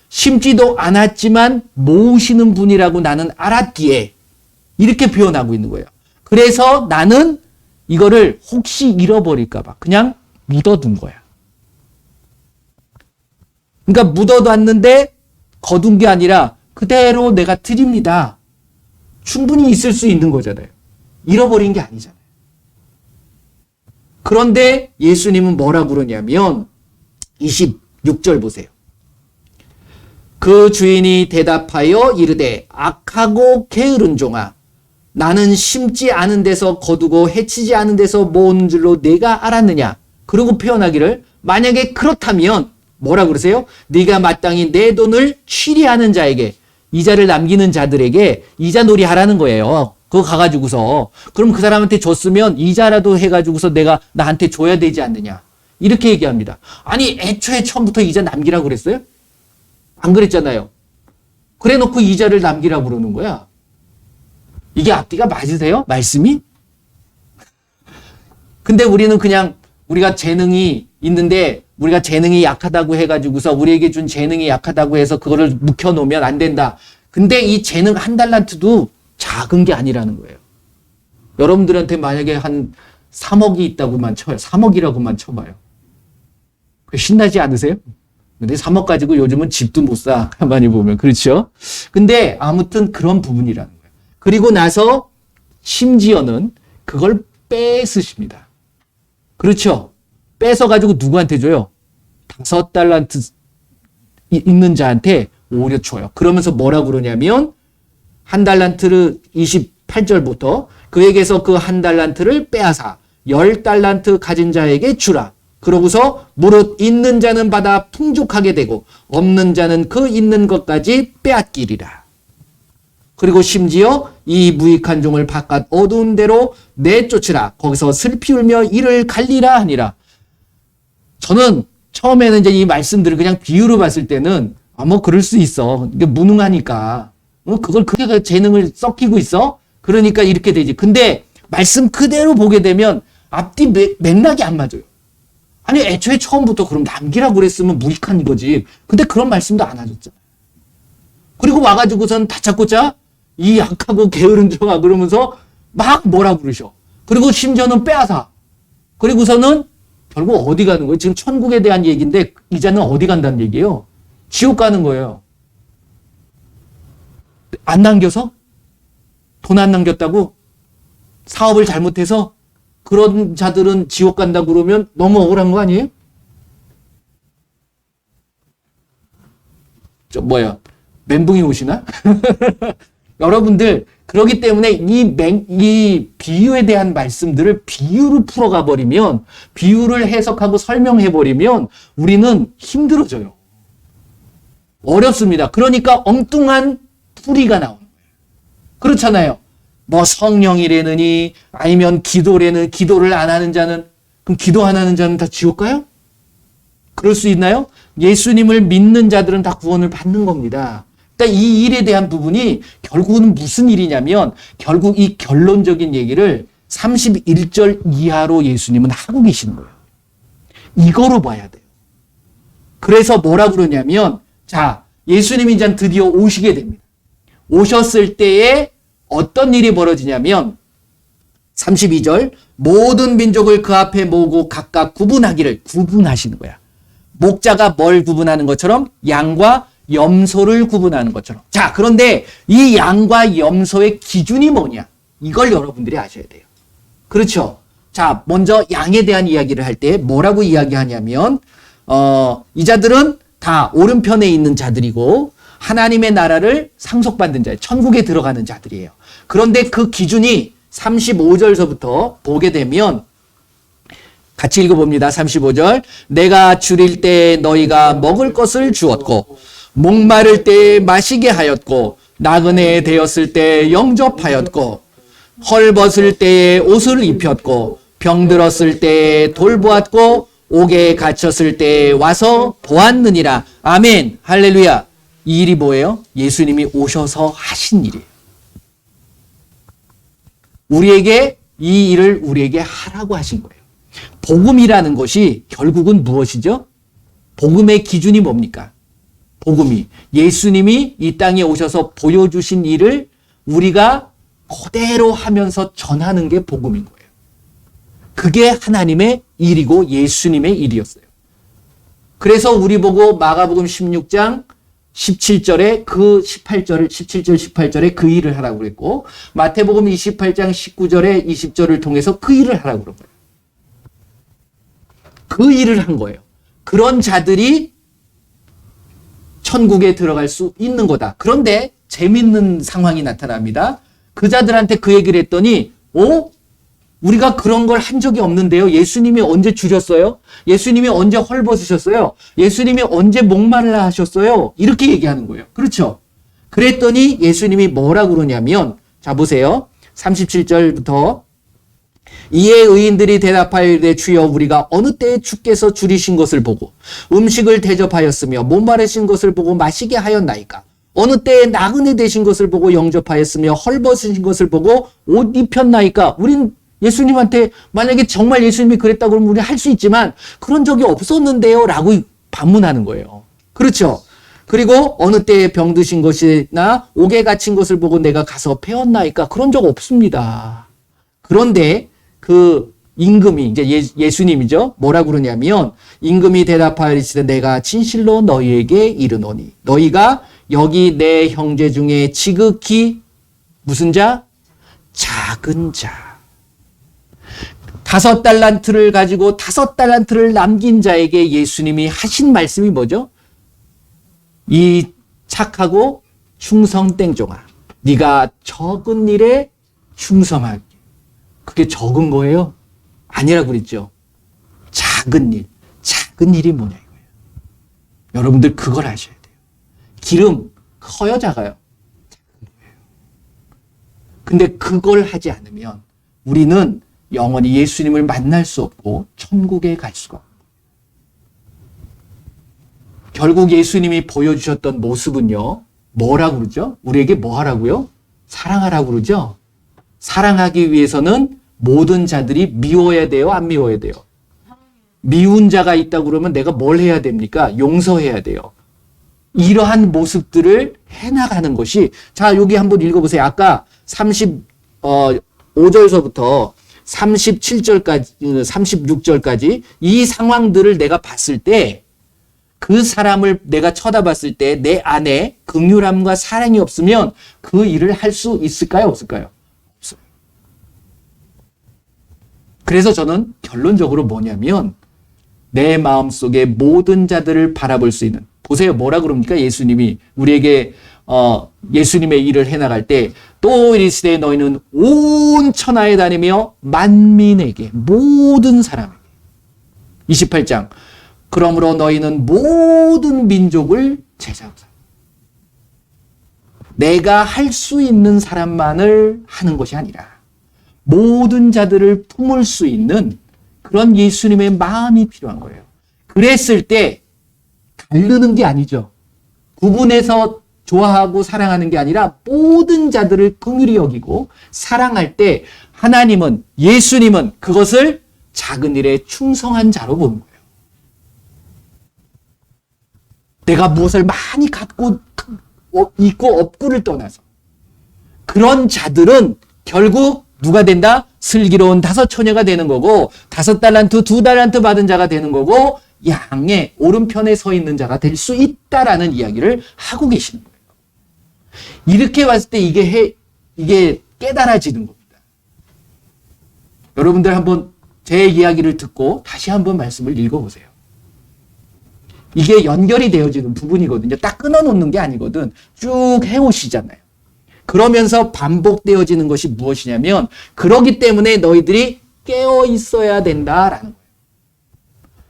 심지도 않았지만 모으시는 분이라고 나는 알았기에, 이렇게 표현하고 있는 거예요. 그래서 나는 이거를 혹시 잃어버릴까 봐 그냥 묻어둔 거야. 그러니까 묻어뒀는데 거둔 게 아니라 그대로 내가 드립니다. 충분히 있을 수 있는 거잖아요. 잃어버린 게 아니잖아요. 그런데 예수님은 뭐라 그러냐면 26절 보세요. 그 주인이 대답하여 이르되 악하고 게으른 종아, 나는 심지 않은 데서 거두고 해치지 않은 데서 모은 줄로 내가 알았느냐. 그러고 표현하기를, 만약에 그렇다면 뭐라 그러세요? 네가 마땅히 내 돈을 취리하는 자에게, 이자를 남기는 자들에게 이자놀이 하라는 거예요. 그거 가가지고서 그럼 그 사람한테 줬으면 이자라도 해가지고서 내가 나한테 줘야 되지 않느냐, 이렇게 얘기합니다. 아니 애초에 처음부터 이자 남기라고 그랬어요? 안 그랬잖아요. 그래 놓고 이자를 남기라고 그러는 거야. 이게 앞뒤가 맞으세요? 말씀이? 근데 우리는 그냥 우리가 재능이 있는데 우리가 재능이 약하다고 해가지고서 우리에게 준 재능이 약하다고 해서 그거를 묵혀놓으면 안 된다. 근데 이 재능 1달란트도 작은 게 아니라는 거예요. 여러분들한테 만약에 한 3억이 있다고만 쳐요. 3억이라고만 쳐봐요. 신나지 않으세요? 근데 3억 가지고 요즘은 집도 못 사. 가만히 보면. 그렇죠? 근데 아무튼 그런 부분이라는 거예요. 그리고 나서 심지어는 그걸 뺏으십니다. 그렇죠? 뺏어가지고 누구한테 줘요? 5달란트 있는 자한테 오히려 줘요. 그러면서 뭐라고 그러냐면 1달란트를 28절부터 그에게서 그 1달란트를 빼앗아 10달란트 가진 자에게 주라. 그러고서 무릇 있는 자는 받아 풍족하게 되고 없는 자는 그 있는 것까지 빼앗기리라. 그리고 심지어 이 무익한 종을 바깥 어두운 데로 내쫓으라. 거기서 슬피 울며 이를 갈리라 하니라. 저는 처음에는 이제 이 말씀들을 그냥 비유로 봤을 때는 뭐 그럴 수 있어. 이게 무능하니까. 그걸 그렇게 재능을 썩히고 있어? 그러니까 이렇게 되지. 근데 말씀 그대로 보게 되면 앞뒤 맥락이 안 맞아요. 아니 애초에 처음부터 그럼 남기라고 그랬으면 무익한 거지. 근데 그런 말씀도 안 하셨잖아요. 그리고 와가지고선 다짜고짜 이 약하고 게으른 종아 그러면서 막 뭐라 그러셔. 그리고 심지어는 빼앗아. 그리고서는 결국 어디 가는 거예요? 지금 천국에 대한 얘기인데 이자는 어디 간다는 얘기예요? 지옥 가는 거예요. 안 남겨서? 돈 안 남겼다고? 사업을 잘못해서? 그런 자들은 지옥 간다 그러면 너무 억울한 거 아니에요? 저 멘붕이 오시나? 여러분들, 그렇기 때문에 이 비유에 대한 말씀들을 비유로 풀어가 버리면, 비유를 해석하고 설명해 버리면 우리는 힘들어져요. 어렵습니다. 그러니까 엉뚱한 풀이가 나오는 거예요. 그렇잖아요. 뭐 성령이래느니, 아니면 기도를 안 하는 자는, 그럼 기도 안 하는 자는 다 지옥 가요? 그럴 수 있나요? 예수님을 믿는 자들은 다 구원을 받는 겁니다. 그러니까 이 일에 대한 부분이 결국은 무슨 일이냐면, 결국 이 결론적인 얘기를 31절 이하로 예수님은 하고 계시는 거예요. 이거로 봐야 돼요. 그래서 뭐라 그러냐면, 자, 예수님이 이제 드디어 오시게 됩니다. 오셨을 때에 어떤 일이 벌어지냐면 32절, 모든 민족을 그 앞에 모으고 각각 구분하시는 거야. 목자가 뭘 구분하는 것처럼 양과 염소를 구분하는 것처럼. 자, 그런데 이 양과 염소의 기준이 뭐냐? 이걸 여러분들이 아셔야 돼요. 그렇죠? 자, 먼저 양에 대한 이야기를 할 때 뭐라고 이야기하냐면, 이 자들은 다 오른편에 있는 자들이고 하나님의 나라를 상속받는 자예요. 천국에 들어가는 자들이에요. 그런데 그 기준이 35절서부터 보게 되면 같이 읽어봅니다. 35절. 내가 줄일 때 너희가 먹을 것을 주었고 목마를 때 마시게 하였고 나그네 되었을 때 영접하였고 헐벗을 때에 옷을 입혔고 병들었을 때에 돌보았고 옥에 갇혔을 때에 와서 보았느니라. 아멘. 할렐루야. 이 일이 뭐예요? 예수님이 오셔서 하신 일이에요. 우리에게 이 일을 우리에게 하라고 하신 거예요. 복음이라는 것이 결국은 무엇이죠? 복음의 기준이 뭡니까? 복음이 예수님이 이 땅에 오셔서 보여주신 일을 우리가 그대로 하면서 전하는 게 복음인 거예요. 그게 하나님의 일이고 예수님의 일이었어요. 그래서 우리 보고 마가복음 16장 17절에 그 18절, 17절, 18절에 그 일을 하라고 그랬고, 마태복음 28장 19절에 20절을 통해서 그 일을 하라고 그런 거예요. 그 일을 한 거예요. 그런 자들이 천국에 들어갈 수 있는 거다. 그런데 재밌는 상황이 나타납니다. 그 자들한테 그 얘기를 했더니, 우리가 그런 걸 한 적이 없는데요. 예수님이 언제 줄였어요? 예수님이 언제 헐벗으셨어요? 예수님이 언제 목말라 하셨어요? 이렇게 얘기하는 거예요. 그렇죠? 그랬더니 예수님이 뭐라 그러냐면, 자 보세요. 37절부터 이에 의인들이 대답하여 이르되 주여 우리가 어느 때에 주께서 줄이신 것을 보고 음식을 대접하였으며 목마르신 것을 보고 마시게 하였나이까? 어느 때에 나그네 되신 것을 보고 영접하였으며 헐벗으신 것을 보고 옷 입혔나이까? 우린 예수님한테 만약에 정말 예수님이 그랬다고 그러면 우리 할 수 있지만 그런 적이 없었는데요 라고 반문하는 거예요. 그렇죠? 그리고 어느 때에 병드신 것이나 옥에 갇힌 것을 보고 내가 가서 배웠나이까? 그런 적 없습니다. 그런데 그 임금이 이제 예수님이죠. 뭐라 그러냐면 임금이 대답하여 이르시되 내가 진실로 너희에게 이르노니 너희가 여기 내 형제 중에 지극히 무슨 자? 작은 자. 5달란트를 가지고 5달란트를 남긴 자에게 예수님이 하신 말씀이 뭐죠? 이 착하고 충성 땡종아, 네가 적은 일에 충성하게. 그게 적은 거예요? 아니라고 그랬죠. 작은 일. 작은 일이 뭐냐 이거예요. 여러분들 그걸 아셔야 돼요. 기름 커요, 작아요? 작은 거예요. 근데 그걸 하지 않으면 우리는 영원히 예수님을 만날 수 없고 천국에 갈 수가 없고. 결국 예수님이 보여주셨던 모습은요. 뭐라고 그러죠? 우리에게 뭐 하라고요? 사랑하라고 그러죠? 사랑하기 위해서는 모든 자들이 미워야 돼요? 안 미워야 돼요? 미운 자가 있다고 그러면 내가 뭘 해야 됩니까? 용서해야 돼요. 이러한 모습들을 해나가는 것이, 자, 여기 한번 읽어보세요. 아까 35절서부터 37절까지, 36절까지 이 상황들을 내가 봤을 때 그 사람을 내가 쳐다봤을 때 내 안에 긍휼함과 사랑이 없으면 그 일을 할 수 있을까요? 없을까요? 없어요. 그래서 저는 결론적으로 뭐냐면 내 마음속에 모든 자들을 바라볼 수 있는, 보세요. 뭐라 그럽니까? 예수님이 우리에게 예수님의 일을 해나갈 때 또 이르시되 너희는 온 천하에 다니며 만민에게 모든 사람에게 28장 그러므로 너희는 모든 민족을 제자로 삼아 내가 할 수 있는 사람만을 하는 것이 아니라 모든 자들을 품을 수 있는 그런 예수님의 마음이 필요한 거예요. 그랬을 때 가르는 게 아니죠. 구분해서 좋아하고 사랑하는 게 아니라 모든 자들을 긍휼히 여기고 사랑할 때 하나님은 예수님은 그것을 작은 일에 충성한 자로 보는 거예요. 내가 무엇을 많이 갖고 있고 없고를 떠나서 그런 자들은 결국 누가 된다? 슬기로운 5처녀가 되는 거고 5달란트, 2달란트 받은 자가 되는 거고 양의 오른편에 서 있는 자가 될 수 있다라는 이야기를 하고 계시는 거예요. 이렇게 봤을 때 이게 깨달아지는 겁니다. 여러분들 한번 제 이야기를 듣고 다시 한번 말씀을 읽어보세요. 이게 연결이 되어지는 부분이거든요. 딱 끊어놓는 게 아니거든. 쭉 해오시잖아요. 그러면서 반복되어지는 것이 무엇이냐면 그러기 때문에 너희들이 깨어 있어야 된다라는 거예요.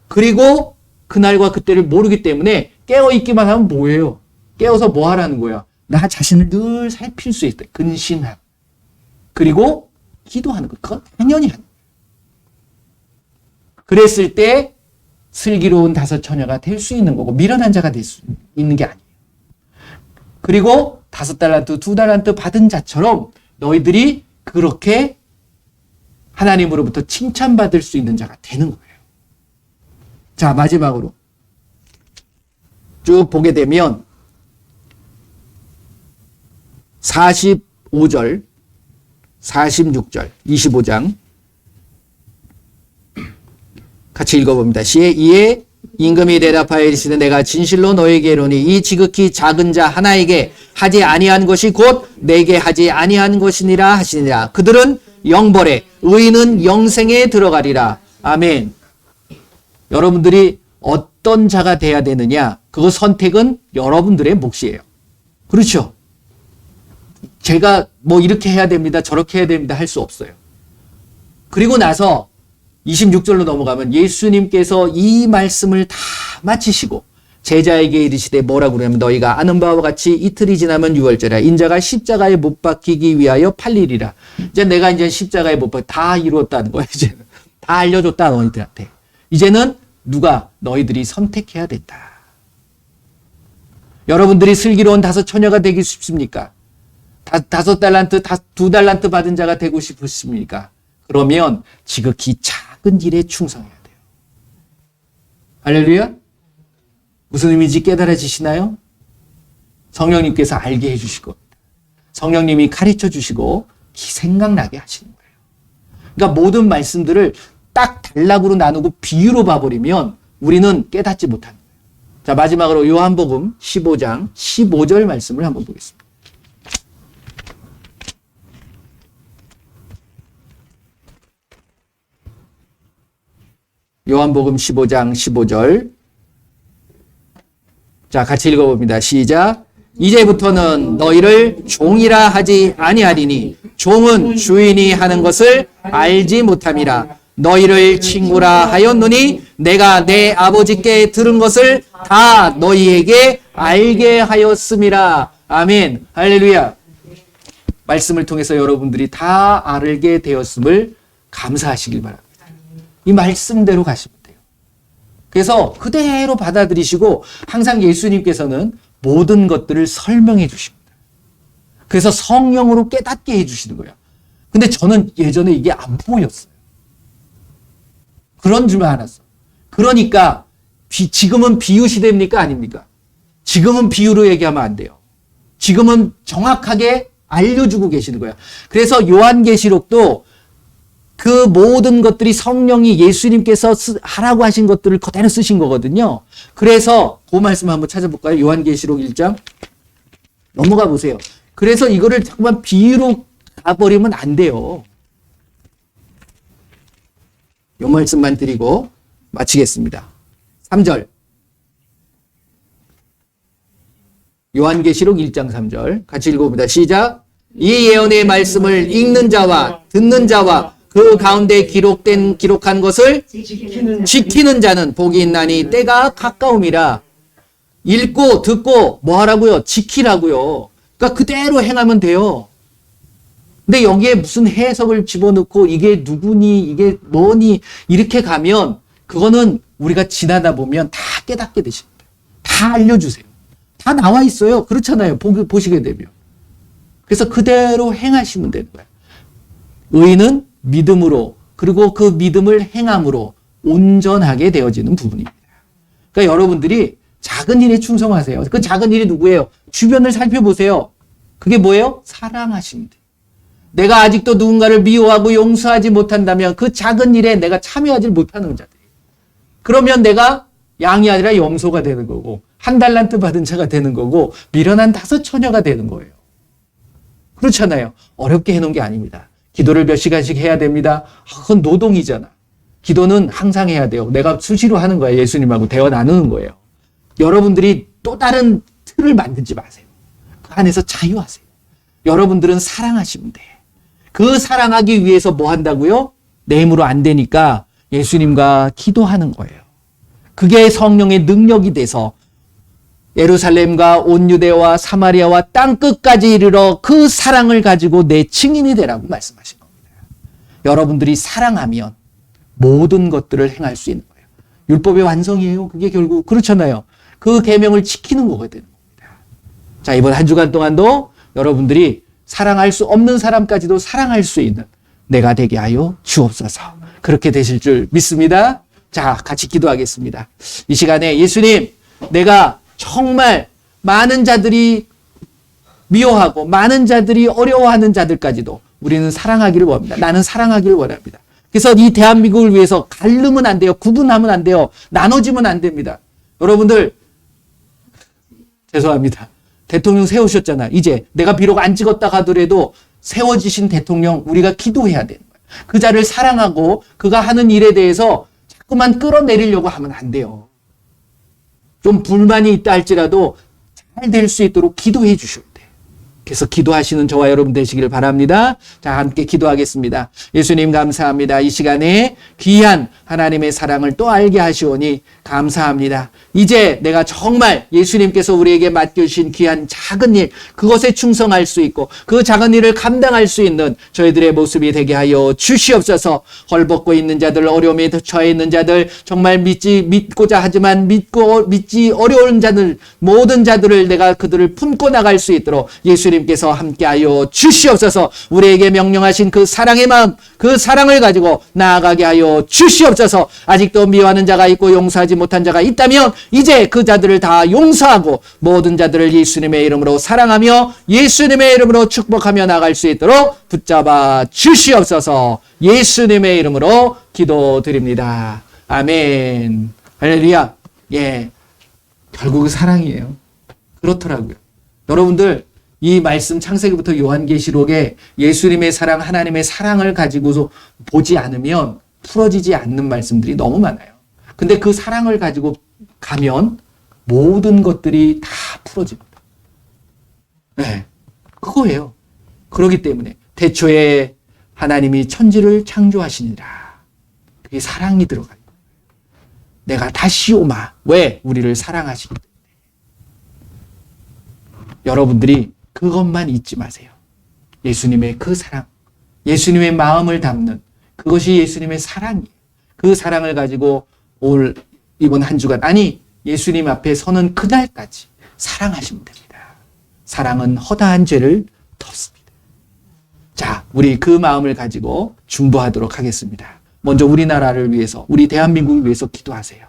그리고 그날과 그때를 모르기 때문에 깨어 있기만 하면 뭐예요? 깨어서 뭐 하라는 거야? 나 자신을 늘 살필 수 있다. 근신하고. 그리고 기도하는 거. 그건 당연히 하는 거예요. 그랬을 때 슬기로운 5처녀가 될 수 있는 거고 미련한 자가 될 수 있는 게 아니에요. 그리고 5달란트, 2달란트 받은 자처럼 너희들이 그렇게 하나님으로부터 칭찬받을 수 있는 자가 되는 거예요. 자, 마지막으로 쭉 보게 되면 45절, 46절, 25장 같이 읽어봅니다. 이에 임금이 대답하여 이르시되 내가 진실로 너에게 이르노니 이 지극히 작은 자 하나에게 하지 아니한 것이 곧 내게 하지 아니한 것이니라 하시니라. 그들은 영벌에 의인은 영생에 들어가리라. 아멘. 여러분들이 어떤 자가 돼야 되느냐? 그 선택은 여러분들의 몫이에요. 그렇죠? 제가 뭐 이렇게 해야 됩니다. 저렇게 해야 됩니다. 할 수 없어요. 그리고 나서 26절로 넘어가면 예수님께서 이 말씀을 다 마치시고 제자에게 이르시되 뭐라고 그러냐면 너희가 아는 바와 같이 이틀이 지나면 유월절이라 인자가 십자가에 못 박히기 위하여 팔리리라. 이제 내가 이제 십자가에 못 박혀 다 이루었다는 거야. 이제는 다 알려줬다 너희들한테. 이제는 누가 너희들이 선택해야 된다. 여러분들이 슬기로운 5처녀가 되기 싶습니까? 5달란트, 2달란트 받은 자가 되고 싶으십니까? 그러면 지극히 작은 일에 충성해야 돼요. 할렐루야? 무슨 의미인지 깨달아지시나요? 성령님께서 알게 해주실 겁니다. 성령님이 가르쳐 주시고 생각나게 하시는 거예요. 그러니까 모든 말씀들을 딱 단락으로 나누고 비유로 봐버리면 우리는 깨닫지 못합니다. 자, 마지막으로 요한복음 15장 15절 말씀을 한번 보겠습니다. 요한복음 15장 15절. 자, 같이 읽어봅니다. 시작. 이제부터는 너희를 종이라 하지 아니하리니 종은 주인이 하는 것을 알지 못함이라. 너희를 친구라 하였노니 내가 내 아버지께 들은 것을 다 너희에게 알게 하였음이라. 아멘. 할렐루야. 말씀을 통해서 여러분들이 다 알게 되었음을 감사하시길 바랍니다. 이 말씀대로 가시면 돼요. 그래서 그대로 받아들이시고 항상 예수님께서는 모든 것들을 설명해 주십니다. 그래서 성령으로 깨닫게 해주시는 거예요. 근데 저는 예전에 이게 안 보였어요. 그런 줄만 알았어. 그러니까 지금은 비유 시대입니까? 아닙니까? 지금은 비유로 얘기하면 안 돼요. 지금은 정확하게 알려주고 계시는 거예요. 그래서 요한계시록도 그 모든 것들이 성령이 예수님께서 하라고 하신 것들을 그대로 쓰신 거거든요. 그래서 그 말씀 한번 찾아볼까요? 요한계시록 1장. 넘어가 보세요. 그래서 이거를 자꾸만 비유로 가버리면 안 돼요. 이 말씀만 드리고 마치겠습니다. 3절. 요한계시록 1장 3절 같이 읽어봅니다. 시작. 이 예언의 말씀을 읽는 자와 듣는 자와 그 가운데 기록한 것을 지키는 자는 복이 있나니 때가 가까움이라. 읽고 듣고 뭐 하라고요? 지키라고요. 그러니까 그대로 행하면 돼요. 근데 여기에 무슨 해석을 집어넣고 이게 누구니 이게 뭐니 이렇게 가면 그거는 우리가 지나다 보면 다 깨닫게 되십니다. 다 알려주세요. 다 나와 있어요. 그렇잖아요. 보시게 되면. 그래서 그대로 행하시면 되는 거예요. 의인은 믿음으로 그리고 그 믿음을 행함으로 온전하게 되어지는 부분입니다. 그러니까 여러분들이 작은 일에 충성하세요. 그 작은 일이 누구예요? 주변을 살펴보세요. 그게 뭐예요? 사랑하시면 돼요. 내가 아직도 누군가를 미워하고 용서하지 못한다면 그 작은 일에 내가 참여하지 못하는 자들이에요. 그러면 내가 양이 아니라 염소가 되는 거고 한 달란트 받은 자가 되는 거고 미련한 5 처녀가 되는 거예요. 그렇잖아요. 어렵게 해놓은 게 아닙니다. 기도를 몇 시간씩 해야 됩니다. 그건 노동이잖아. 기도는 항상 해야 돼요. 내가 수시로 하는 거예요. 예수님하고 대화 나누는 거예요. 여러분들이 또 다른 틀을 만들지 마세요. 그 안에서 자유하세요. 여러분들은 사랑하시면 돼. 그 사랑하기 위해서 뭐 한다고요? 내 힘으로 안 되니까 예수님과 기도하는 거예요. 그게 성령의 능력이 돼서 예루살렘과 온 유대와 사마리아와 땅끝까지 이르러 그 사랑을 가지고 내 증인이 되라고 말씀하신 겁니다. 여러분들이 사랑하면 모든 것들을 행할 수 있는 거예요. 율법의 완성이에요. 그게 결국 그렇잖아요. 그 계명을 지키는 거가 되는 겁니다. 자, 이번 한 주간 동안도 여러분들이 사랑할 수 없는 사람까지도 사랑할 수 있는 내가 되게 하여 주옵소서. 그렇게 되실 줄 믿습니다. 자, 같이 기도하겠습니다. 이 시간에 예수님, 내가 정말 많은 자들이 미워하고 많은 자들이 어려워하는 자들까지도 우리는 사랑하기를 원합니다. 나는 사랑하기를 원합니다. 그래서 이 대한민국을 위해서 갈르면 안 돼요. 구분하면 안 돼요. 나눠지면 안 됩니다. 여러분들 죄송합니다. 대통령 세우셨잖아. 이제 내가 비록 안 찍었다 하더라도 세워지신 대통령 우리가 기도해야 되는 거예요. 그 자를 사랑하고 그가 하는 일에 대해서 자꾸만 끌어내리려고 하면 안 돼요. 좀 불만이 있다 할지라도 잘 될 수 있도록 기도해 주셔야 돼요. 그래서 기도하시는 저와 여러분 되시기를 바랍니다. 자, 함께 기도하겠습니다. 예수님 감사합니다. 이 시간에 귀한 하나님의 사랑을 또 알게 하시오니 감사합니다. 이제 내가 정말 예수님께서 우리에게 맡겨주신 귀한 작은 일, 그것에 충성할 수 있고 그 작은 일을 감당할 수 있는 저희들의 모습이 되게 하여 주시옵소서. 헐벗고 있는 자들, 어려움에 처해 있는 자들, 정말 믿고자 하지만 믿지 어려운 자들, 모든 자들을 내가 그들을 품고 나갈 수 있도록 예수님께서 함께하여 주시옵소서. 우리에게 명령하신 그 사랑의 마음, 그 사랑을 가지고 나아가게 하여 주시옵소서. 아직도 미워하는 자가 있고 용서하지 못한 자가 있다면 이제 그 자들을 다 용서하고 모든 자들을 예수님의 이름으로 사랑하며 예수님의 이름으로 축복하며 나갈 수 있도록 붙잡아 주시옵소서. 예수님의 이름으로 기도드립니다. 아멘. 할렐루야. 예, 결국은 사랑이에요. 그렇더라고요. 여러분들 이 말씀 창세기부터 요한계시록에 예수님의 사랑, 하나님의 사랑을 가지고서 보지 않으면 풀어지지 않는 말씀들이 너무 많아요. 근데 그 사랑을 가지고 가면 모든 것들이 다 풀어집니다. 네, 그거예요. 그렇기 때문에 태초에 하나님이 천지를 창조하시니라. 그게 사랑이 들어가요. 내가 다시 오마. 왜? 우리를 사랑하시기 때문에. 여러분들이 그것만 잊지 마세요. 예수님의 그 사랑, 예수님의 마음을 담는 그것이 예수님의 사랑이에요. 그 사랑을 가지고 이번 한 주간, 아니 예수님 앞에 서는 그날까지 사랑하시면 됩니다. 사랑은 허다한 죄를 덮습니다. 자, 우리 그 마음을 가지고 중보하도록 하겠습니다. 먼저 우리나라를 위해서, 우리 대한민국을 위해서 기도하세요.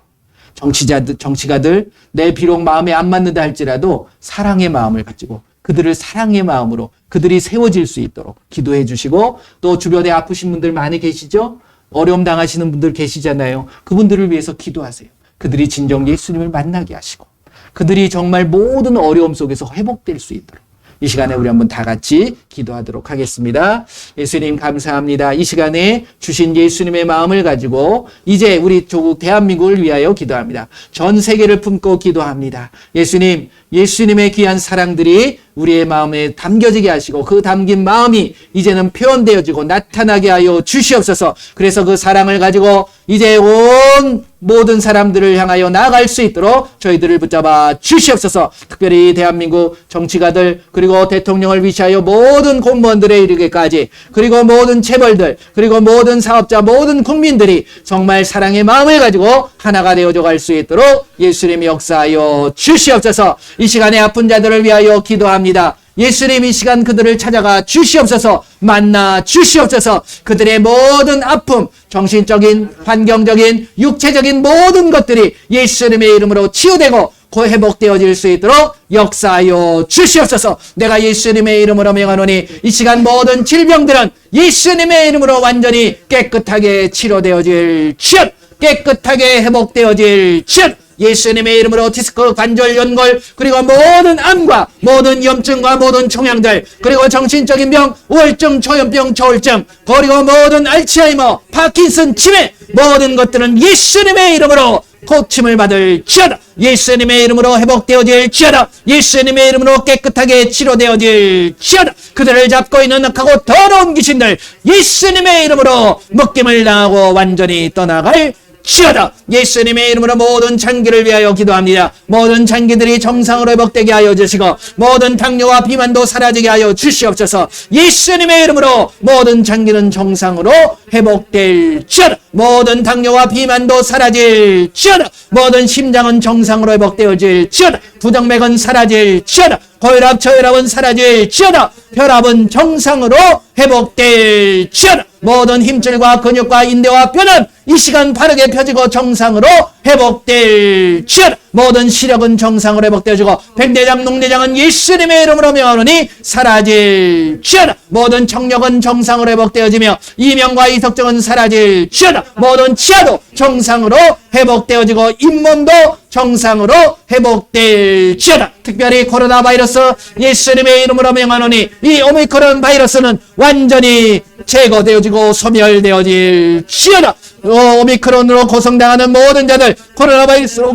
정치가들 내 비록 마음에 안 맞는다 할지라도 사랑의 마음을 가지고 그들을 사랑의 마음으로 그들이 세워질 수 있도록 기도해 주시고, 또 주변에 아프신 분들 많이 계시죠? 어려움 당하시는 분들 계시잖아요. 그분들을 위해서 기도하세요. 그들이 진정 예수님을 만나게 하시고 그들이 정말 모든 어려움 속에서 회복될 수 있도록 이 시간에 우리 한번 다 같이 기도하도록 하겠습니다. 예수님 감사합니다. 이 시간에 주신 예수님의 마음을 가지고 이제 우리 조국 대한민국을 위하여 기도합니다. 전 세계를 품고 기도합니다. 예수님, 예수님의 귀한 사랑들이 우리의 마음에 담겨지게 하시고 그 담긴 마음이 이제는 표현되어지고 나타나게 하여 주시옵소서. 그래서 그 사랑을 가지고 이제 온 모든 사람들을 향하여 나아갈 수 있도록 저희들을 붙잡아 주시옵소서. 특별히 대한민국 정치가들 그리고 대통령을 위시하여 모든 공무원들에 이르기까지 그리고 모든 체벌들 그리고 모든 사업자 모든 국민들이 정말 사랑의 마음을 가지고 하나가 되어져 갈 수 있도록 예수님이 역사하여 주시옵소서. 이 시간에 아픈 자들을 위하여 기도합니다. 예수님 이 시간 그들을 찾아가 주시옵소서. 만나 주시옵소서. 그들의 모든 아픔, 정신적인, 환경적인, 육체적인 모든 것들이 예수님의 이름으로 치유되고 회복되어질 수 있도록 역사하여 주시옵소서. 내가 예수님의 이름으로 명하노니 이 시간 모든 질병들은 예수님의 이름으로 완전히 깨끗하게 치료되어질 것, 깨끗하게 회복되어질 것, 예수님의 이름으로 디스크, 관절, 연골 그리고 모든 암과 모든 염증과 모든 종양들 그리고 정신적인 병, 우울증, 초염병, 저울증 그리고 모든 알츠하이머, 파킨슨, 치매 모든 것들은 예수님의 이름으로 고침을 받을 지어다. 예수님의 이름으로 회복되어질 지어다. 예수님의 이름으로 깨끗하게 치료되어질 지어다. 그들을 잡고 있는 악하고 더러운 귀신들 예수님의 이름으로 묶임을 당하고 완전히 떠나갈 지어다. 예수님의 이름으로 모든 장기를 위하여 기도합니다. 모든 장기들이 정상으로 회복되게 하여 주시고 모든 당뇨와 비만도 사라지게 하여 주시옵소서. 예수님의 이름으로 모든 장기는 정상으로 회복될 지어다. 모든 당뇨와 비만도 사라질 지어다. 모든 심장은 정상으로 회복되어질 지어다. 부정맥은 사라질 지어다. 고혈압, 저혈압은 사라질 지어다. 혈압은 정상으로 회복될 지어다. 모든 힘줄과 근육과 인대와 뼈는 이 시간 바르게 펴지고 정상으로 회복될 지어다. 모든 시력은 정상으로 회복되어지고 백내장, 녹내장은 예수님의 이름으로 명하노니 사라질 지어다. 모든 청력은 정상으로 회복되어지며 이명과 이석증은 사라질 지어다. 모든 치아도 정상으로 회복되어지고 잇몸도 정상으로 회복될 지어다. 특별히 코로나 바이러스 예수님의 이름으로 명하노니 이 오미크론 바이러스는 완전히 제거되어지고 소멸되어질 지어다. 오미크론으로 고생당하는 모든 자들, 코로나 바이러스로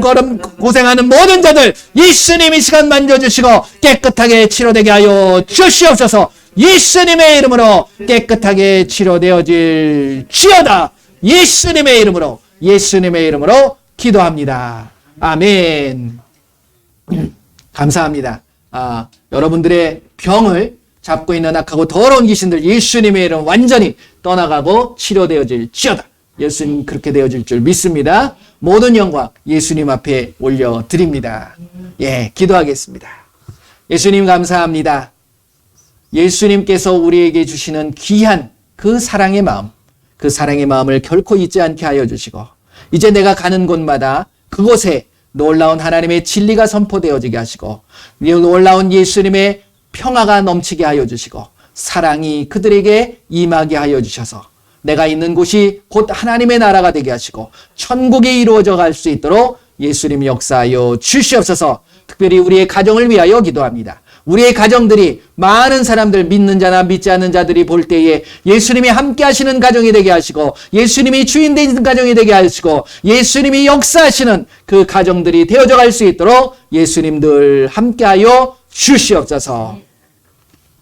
고생하는 모든 자들 예수님 이 시간 만져주시고 깨끗하게 치료되게 하여 주시옵소서. 예수님의 이름으로 깨끗하게 치료되어질 지어다. 예수님의 이름으로 기도합니다. 아멘. 감사합니다. 여러분들의 병을 잡고 있는 악하고 더러운 귀신들 예수님의 이름 완전히 떠나가고 치료되어질 지어다. 예수님 그렇게 되어질 줄 믿습니다. 모든 영광 예수님 앞에 올려드립니다. 기도하겠습니다. 예수님 감사합니다. 예수님께서 우리에게 주시는 귀한 그 사랑의 마음, 그 사랑의 마음을 결코 잊지 않게 하여 주시고 이제 내가 가는 곳마다 그곳에 놀라운 하나님의 진리가 선포되어지게 하시고 놀라운 예수님의 평화가 넘치게 하여 주시고 사랑이 그들에게 임하게 하여 주셔서 내가 있는 곳이 곧 하나님의 나라가 되게 하시고 천국이 이루어져 갈 수 있도록 예수님 역사하여 주시옵소서. 특별히 우리의 가정을 위하여 기도합니다. 우리의 가정들이 많은 사람들 믿는 자나 믿지 않는 자들이 볼 때에 예수님이 함께 하시는 가정이 되게 하시고 예수님이 주인 되는 가정이 되게 하시고 예수님이 역사하시는 그 가정들이 되어져 갈 수 있도록 예수님들 함께하여 주시옵소서.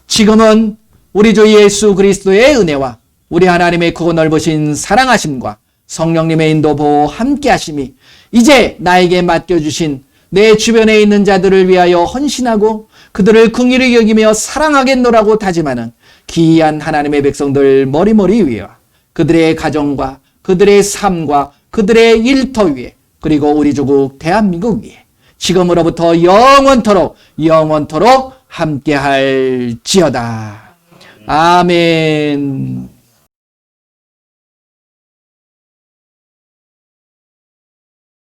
지금은 우리 주 예수 그리스도의 은혜와 우리 하나님의 크고 넓으신 사랑하심과 성령님의 인도 보호 함께하심이 이제 나에게 맡겨주신 내 주변에 있는 자들을 위하여 헌신하고 그들을 긍휼히 여기며 사랑하겠노라고 다짐하는 귀한 하나님의 백성들 머리머리 위와 그들의 가정과 그들의 삶과 그들의 일터 위에 그리고 우리 조국 대한민국 위에 지금으로부터 영원토록 함께할지어다. 아멘.